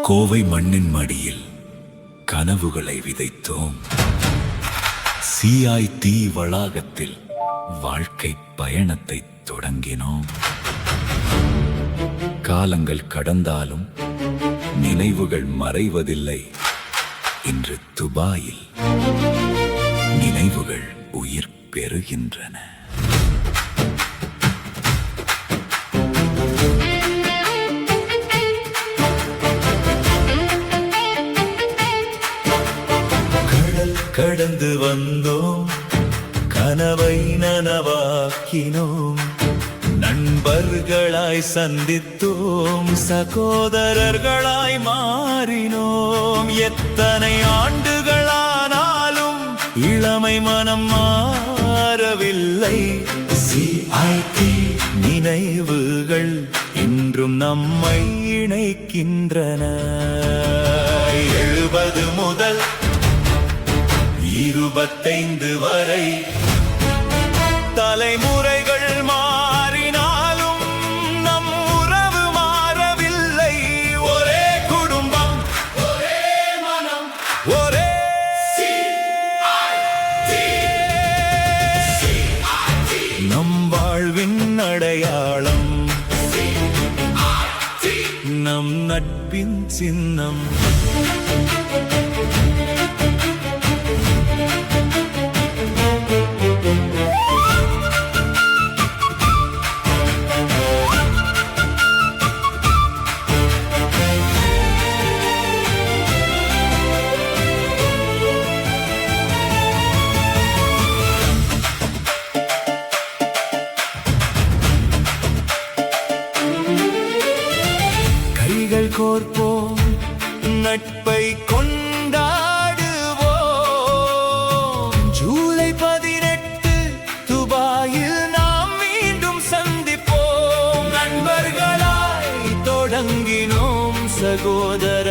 கோவை மண்ணின் மடியில் கனவுகளை விதைத்தோம். CIT வளாகத்தில் வாழ்க்கை பயணத்தை தொடங்கினோம். காலங்கள் கடந்தாலும் நினைவுகள் மறைவதில்லை. இன்று துபாயில் நினைவுகள் உயிர் பெறுகின்றன. கடந்து வந்தோம், கனவை நனவாக்கினோம். நண்பர்களாய் சந்தித்தோம், சகோதரர்களாய் மாறினோம். எத்தனை ஆண்டுகளானாலும் இளமை மனம் மாறவில்லை. CIT நினைவுகள் இன்றும் நம்மை இணைக்கின்றன. 70 முதல் 25 வரை தலைமுறைகள் மாறினாலும் நம் உறவு மாறவில்லை. ஒரே குடும்பம், ஒரே மனம், ஒரே நம் வாழ்வின் அடையாளம், நம் நட்பின் சின்னம். கைகள் கோர்ப்போம், நட்பை கொண்டாடுவோம். ஜூலை 18 துபாயில் நாம் மீண்டும் சந்திப்போம். நண்பர்களாய் தொடங்கினோம், சகோதர